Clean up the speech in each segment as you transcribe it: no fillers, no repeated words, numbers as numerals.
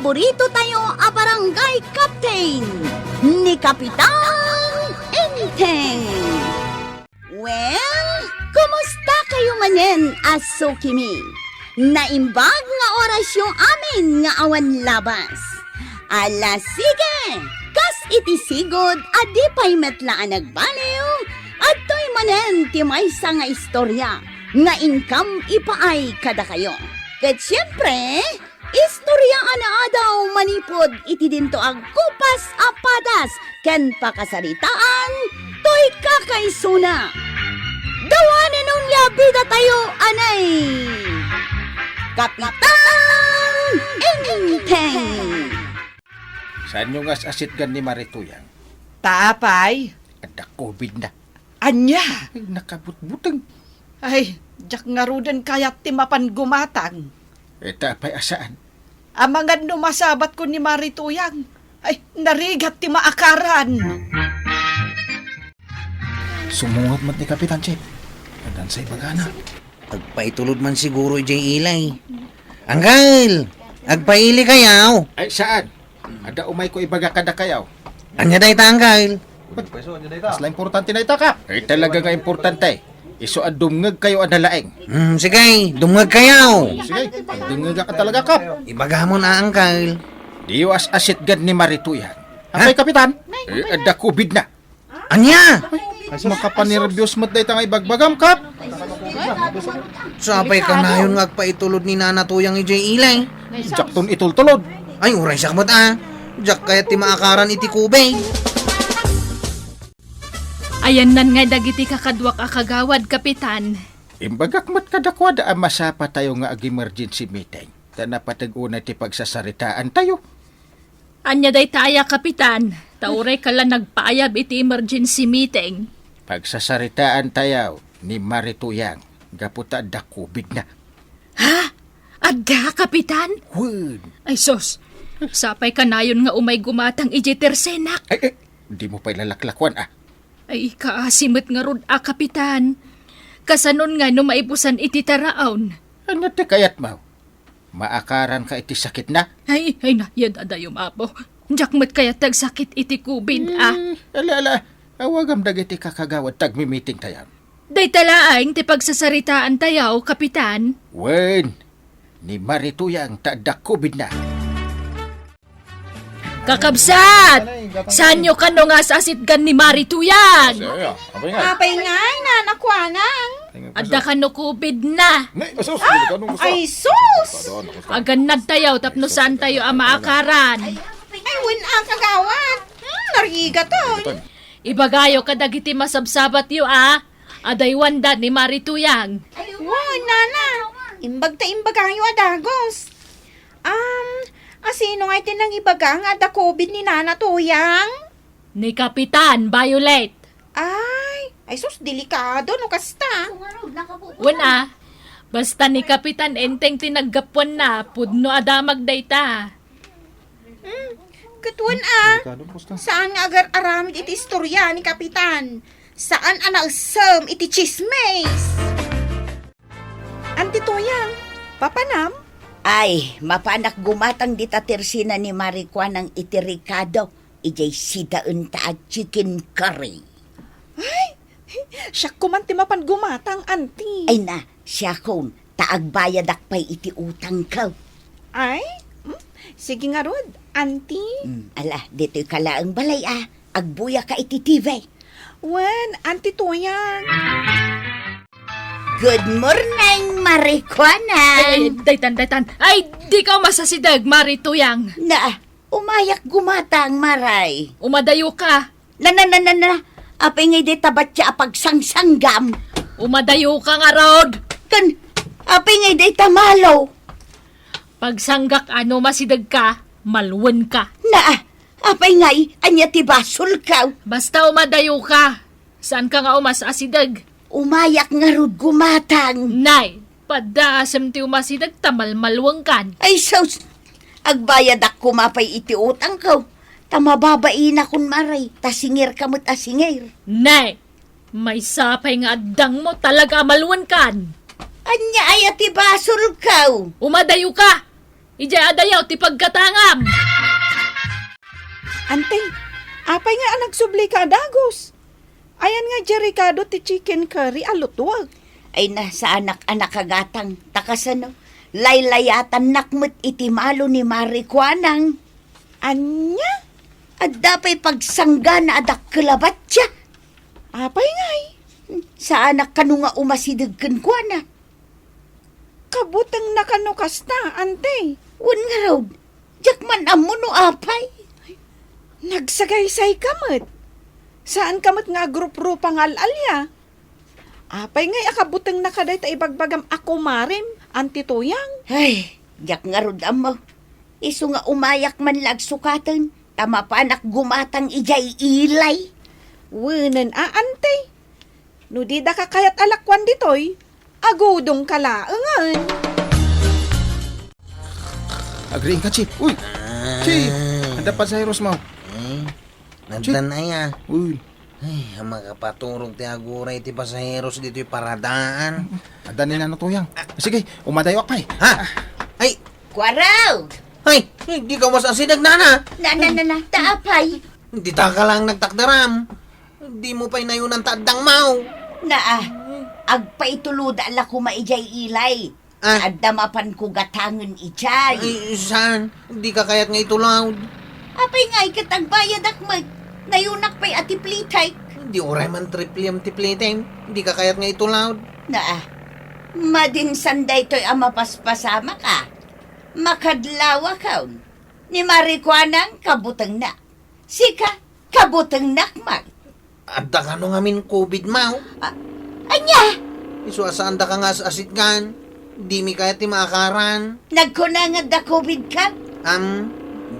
paborito tayo a barangay captain ni Kapitan Enteng. Well, kumusta kayo manen, Asukimi? Naimbag nga oras yung amin nga awan labas. Ala sige, kas itisigod adi pa'y metlaan nagbaliw at to'y manen ti maysa nga istorya nga income ipaay kada kayo. Ket siyempre, istorya na daw manipod iti dinto ag kupas apadas ken pakasaritaan to'y kakaisuna. Dawanin nun nga bida tayo, anay! Kapitan Enteng! Saan yung asit gan ni Marituyang? Taapay? Ada COVID na. Anya? Ay, nakabutbutang. Ay, jak nga rudan kayat ti mapan gumatang. Tapay asaan? Amangan numasabat ko ni Marituyang. Ay, narigat ti maakaran. Sumungot mat ni Kapitan Chip. Adan sa'y bagana. Agpaitulod man siguro jay ilay. Anggal! Agpaili kayaw. Ay, saan? Ada umay ko ibaga kada kayaw. Anya day tanggal. Asla importante na itakap. Ay, talaga nga importante. Iso adumngag kayo adalaeng. Sige, dumag kayaw. Sige, adumngag ka talaga kap. Ibaga mo na, anggal. Diyo asit gan ni Marituyang. Apay, Kapitan? Ada COVID na. Anya? Makapanervyos mat day tanga ibagbagam kap. Sapay ka na yun nga agpaitulod ni Nana Tuyang jay ilay. Jakton itultulod. Ay, uray sakmat Jak kaya ti maakaran iti kubay. Ayan nan nga dagiti kakadwak akagawad, Kapitan. Imbagak mat kadakwada ang masapa tayo nga ag-emergency meeting. Tanapatag-una ti pagsasaritaan tayo. Anya day taya, Kapitan. Tauray kala nagpaayab iti emergency meeting. Pagsasaritaan tayo ni Marituyang. Gaputa da COVID na. Ha? Adda, Kapitan? Wud. Ay sos, sapay ka na yun nga umay gumatang iji tersenak. Ay, di mo pa ilalaklakwan Ay, kaasimot nga rod Kapitan. Kasanon nga no maipusan iti taraon. Ano te kayat mo? Maakaran ka iti sakit na? Ay na, yan adayom apo. Jakmat kaya tagsakit iti COVID, Ala, awagam dagiti kakagawad tagmi-meeting tayo. Day talaang ti pagsasaritaan tayaw, Kapitan. Wen, ni Marituyang da COVID na. Kakabsat! Saan nyo ka no nga sasit gan ni Marituyang? Apay nga, nanakwanang. Adda ka no COVID na. Ay, sus! Agan nagtayaw tapno saan tayo ang maakaran. Ay, win ang kagawad. Nariga to. Ibagayo ka dagiti masabsabat yo Aday wanda ni Marituyang. Wow, nana. Imbag kayo adagos. Asino nga itinang ibaga nga da COVID ni Nana Tuyang? Ni Kapitan Violet. Ay sus, delikado no kasta. Wala. Basta ni Kapitan Enteng tinaggapuan na, pudno adamag dayta. Katwan saan nga agar aramid iti istorya ni Kapitan? Saan anagsam iti chismes? Anti Tuyang, papanam? Ay, mapanak gumatang dita tersina ni Maricua ng iti Ricardo. Ijay sidaun ta at chicken curry. Ay, siya kumanti mapan gumatang, anti. Ay na, siya kung taagbayad akpay iti utang ka. Ay, sige nga rod, anti. Ala, dito'y kalaang balay agbuya ka iti TV. Wen, anti Tuyang. Good morning, Maricuana. Ay, daytan. Ay, di ka masasidag, Marituyang. Na, umayak gumatang, Maray. Umadayo ka. Na. Apay ngay di tabat siya apagsansanggam. Umadayo ka nga, Rod. Kan, apay ngay di tamalo. Pagsanggak masidag ka, malwan ka. Na, apay ngay, anya ti basol ka. Basta umadayo ka. Saan ka nga umasasidag? Umayak nga rod gumatang. Nay, padasam ti umasidag tamal-malwang kan. Ay, sus, agbayad ako mapay iti utang ko. Tamababain akong Maray, tasingir kamot asingir. Nay, may sapay nga addang mo talaga malwan kan. Anya ay ati basol ka. Umadayo ka. Ija adayaw ti pagkatangam. Anteng, apay nga anak subli ka dagos. Ayan nga Jericado ti chicken curry alutwag. Ay na sa anak-anak kagatang takasano. Laylayatan nakmet iti malo ni Marikwanang. Anya? At dapay pagsangga na adak kalabat siya. Apay ngay. Sa anak kanu nga umasidagkan kwa na. Kabutang nakanukas ta, ante. Wan nga raw. Diyak man amo no apay. Nagsagaysay kamot. Saan kamot nga grup-ro pangalalya? Apay ngay akabutang nakaday ta ibagbagam ako marim, anti tuyang. Ay, diyak nga rod amo. Iso nga umayak man lag sukatan. Tama pa anak gumatang ijay ilay. Wunan ante. No di da kakayat alakwan ditoy, agudong kalaangan. Agreeing ka, Chip. Uy! Chip! Handa pa sa heros mo. Nandan na ya. Uy! Ay, ang makapaturong ti aguray ti pasaheros dito yung paradaan. Handa nila na tuyang. Sige, umadayo pa eh. Ha? Ay! Kwaraw! Ay! Hindi ka mas asidag na. Na, taapay. Hindi ta ka lang nagtakdaram. Hindi mo pa'y nayunan tadang mau. Agpaituluda ala ko maijay ilay. Ah. Adamapan ko gatangan ijay. Ay, saan? Hindi ka kayat nga itulaw. Apay nga ikatagbayad akmag. Nayunak pa'y atiplitay. Hindi oray man tripliam tiplitem. Hindi ka kayat nga itulaw. Madinsan da ito'y amapaspasama ka. Makadlawa ka. Ni Marikwanang kabutang na. Sika, kabutang nakmag. Adda ka no nga min COVID mau. Anya, Isu asaan da ka nga sa asitgan. Di mi kayat ti maakaran. nagkunangad da COVID ka?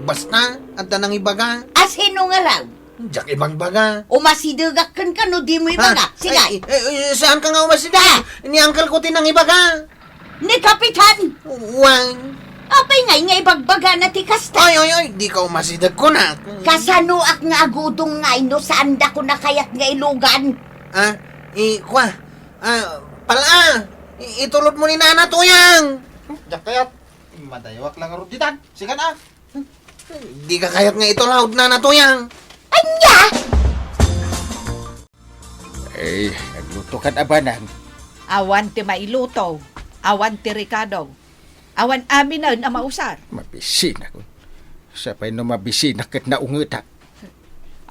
Basta, adda nang ibaga. Asino nga raw? Diyak ibang baga. Umasidagak ka no di mo ibaga. Sige, Saan ka nga umasida? Ni uncle ko tinang ibaga. ni Kapitan. Wang. Apay nga ibagbaga na ti kasta. Ay, di ka umasidag ko na. Kasanuak nga agudong nga no saan da ko nakayat nga ilugan. Itulot mo ni Nana Tuyang. Diyak kayat. Madayawak lang ang ruditan. Sige na. Di ka kayat nga ito loud, Nana Tuyang. Anya! Eh, nagluto ka na ba nang? Awan ti mailuto. Awan ti Ricardo. Awan amin na mausar. Mabisin ako. Sa pa'y no mabisin kat naungutak.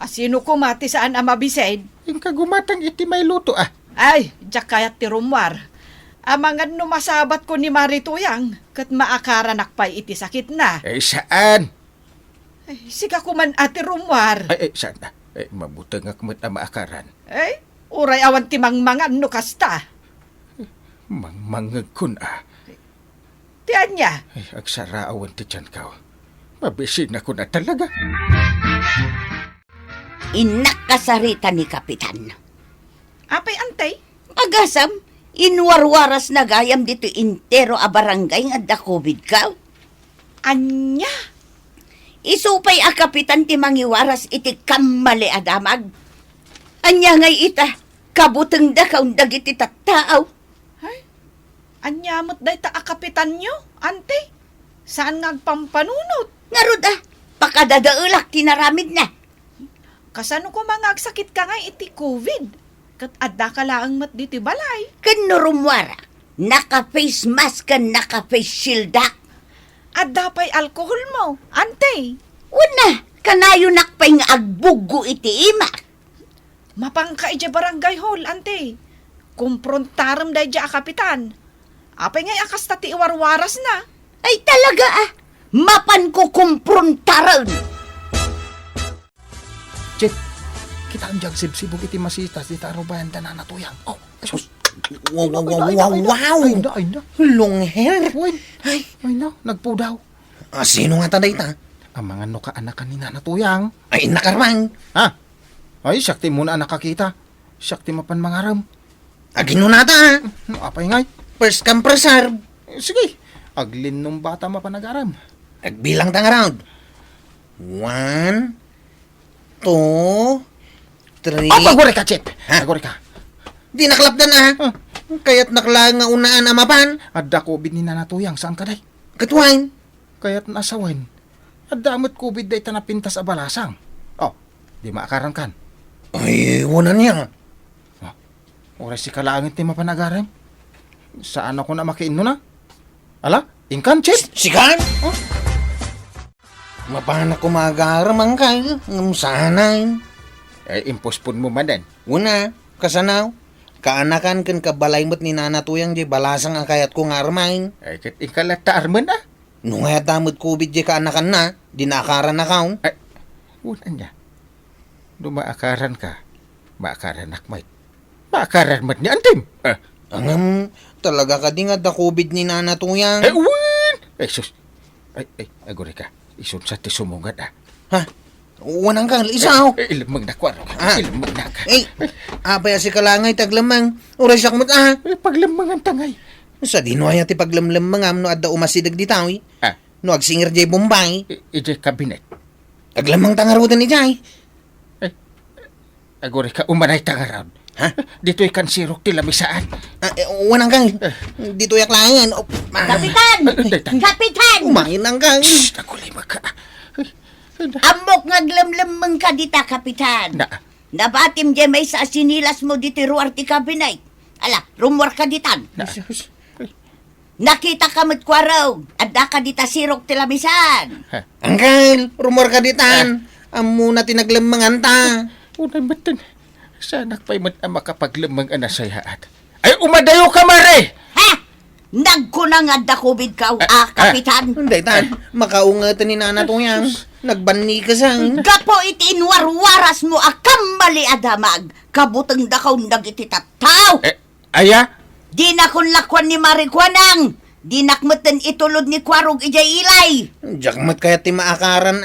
Asino kumati saan ang mabisaid? Yung kagumatang iti may luto ah. Ay, diyak kayat ti rumwar. Amangan no masabat ko ni Marituyang, kat maakaranak pa iti sakit na. Eh, saan? Ay, sika kuman ati rumwar. Ay, saan na? Eh, mabutang akmat na maakaran. Ay, uray awan ti mangmangan no kasta. Mangmangag kun ah. Tiyan niya. Ay, agsaraawan ti tiyan ka. Mabisin ako na talaga. Inakasarita ni Kapitan. Apay antay? Agasam, inwarwaras na gayam dito intero a barangay nga da COVID ka. Anya? Isupay a Kapitan ti mangiwaras iti kamali adamag. Anya ngay ita, kabuteng da kaun dagiti tattaaw. Ay, anyamot day ta akapitan nyo, ante. Saan ngagpampanunot? Ngarud pakadadaulak tinaramid na. Kasano ko mga agsakit ka nga iti COVID? Kat adda ka laang mat diti balay. Kanurumwara, naka-face mask ka, naka-face shield da. Adda pa'y alkohol mo, ante. Una, kanayo nakpay nga agbugo iti ima. Mapangka iti barangay hall, ante. Kumprontaram day dya akapitan. Apay ngay akas tati iwarwaras na. Ay talaga mapan ko kumprontaran. Chit, kita ang jag sibsibog iti masitas di taro bayan na natuyang. Oh, sus. Wow! Ay na. Long hair. Uy, ay na, nagpudaw. Sino nga taday ta? Ang mga nuka anak kanina natuyang. Ay, nakarmang. Ha? Ay, sakti muna ang nakakita. Sakti mapan mangaram. Agino na ta. Apay ngay. First come first serve. Sige, aglin nung bata mapanagaram. Agbilang tang around. 1, 2, 3. Oh, pagore ka, Chit. Ha? Pagore ka. Di naklapdan Kaya't naklaan nga unaan amapan. Adda COVID ni nanatuyang. Saan ka day? Katuwain. Kaya't nasawen. At damot COVID day tanapintas a balasang. Oh, di maakaran kan. Ay, wala niya. Oras si kalangit ni mapanagaram. Saan ako na makiinno na? Ala, ingkan, Chip? Sikan? Oh? Mapana ko magaram ang kayo. Ngam sanay. Impospon mo man din. Una, kasanaw. Kaanakan kan kabalaymot ni Nana Tuyang di balasang ang kayat ko ngarmain. Kat ingkalata arman ah. Nung hayat damot COVID di kaanakan na, dinakaran na kaon. Una niya. Dumaakaran ka. Maakaran akmait. Maakaran mat ni Antim. Angam, talaga ka di nga da COVID ni Nana Tuyang. Uwan! Sus. Agore ka. Isun sa tisumungad ah. Ha? Wanang ka, isaw. Ilamang na kwaro ka. Ilamang na ka. Apaya si kalangay taglamang. Oras yak mo't Paglamang ang tangay. Sa dinuaya ti paglamlamang am no adda umasidag di tawi. Ah. No agsingir jay Bombay. Ije kabinet. Aglamang tangarudan ni jay. Agore ka umanay tangaran. Ha? Dito ikan sirok ti lamisaan. Wanang ka. Dito yak langan. Kapitan! Kapitan! Umain ang ka. Shhh! Nakulima ka. Amok nga glamlamang ka dita, Kapitan. Nabatim dyan may sa sinilas mo diti ruar ti kabinay. Ala, rumor ka ditan. Nakita ka mo't kwaraw. Adda ka dita sirok ti lamisan. Angkal, rumor ka ditan. Amo na tinaglamangan ta. Unang batan. Sanak pa'y mat ang makapaglamang anasayaat. Ay, umadayo ka, Mare! Ha? Nagkunang adda COVID ka, Kapitan. Hindi tan, makaungatan ni Nana Tuyang. Nagbanni ka sang. Gapo iti inwarwaras mo akambali adamag. Kabutang dakaw nagiti tattaw. Aya? Di na kun lakwan ni Marikwanang. Di nakmatan itulod ni Kwarog ijay ilay. Jakmat kaya ti maakaran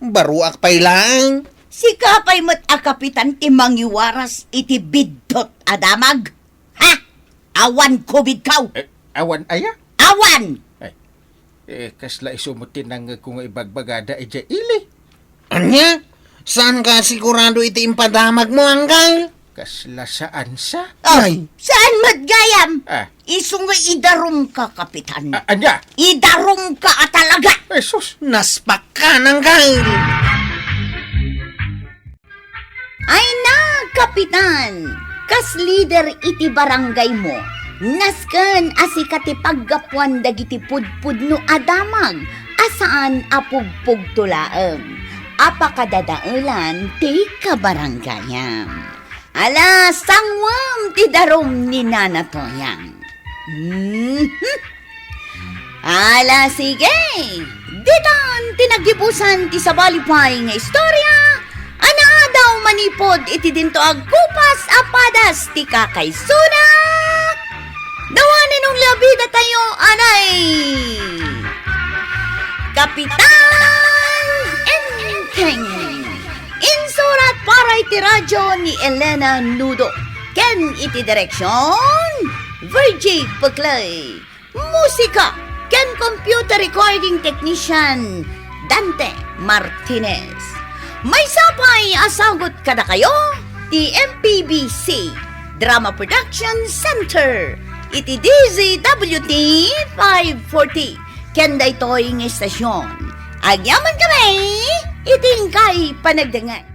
baruak pay lang. Si kapay mo't Kapitan ti mangiwaras iti bidtot adamag. Ha? Awan COVID kaw. Awan aya? Awan! Kasla isumutin ng kung ibagbagada ija ili. Anya? Saan ka sigurado iti impadamag mo, Angkal? Kasla saan sa? Ay. Saan matgayam? Ah. Idarum ka, Kapitan. Anya? Idarum ka talaga. Sus. Naspak ka, Angkal. Ay na, Kapitan! Kas leader iti barangay mo, nasken asikati paggapuan dagiti pudpud no adamag, asaan apugpug tulaem. Apakadadaelan ti kabarangayam. Ala, sangwam ti darom ni Nana Tuyang. Ala, sige! Ditan tinagipusan ti sabalipay nga istorya. Ana daw manipod iti dinto agkupas apadas ti kakay sunak. Dawanin nung labida tayo, anay. Kapitan Enteng. Insurat para iti radyo ni Elena Nudo. Ken iti direksyon Virgie Paclay. Musika ken computer recording technician Dante Martinez. May sapay asagot kada kayo ti MPBC Drama Production Center iti DZWT 540 kenda ito'y ng estasyon. Agyaman kami iting kay panagdangan.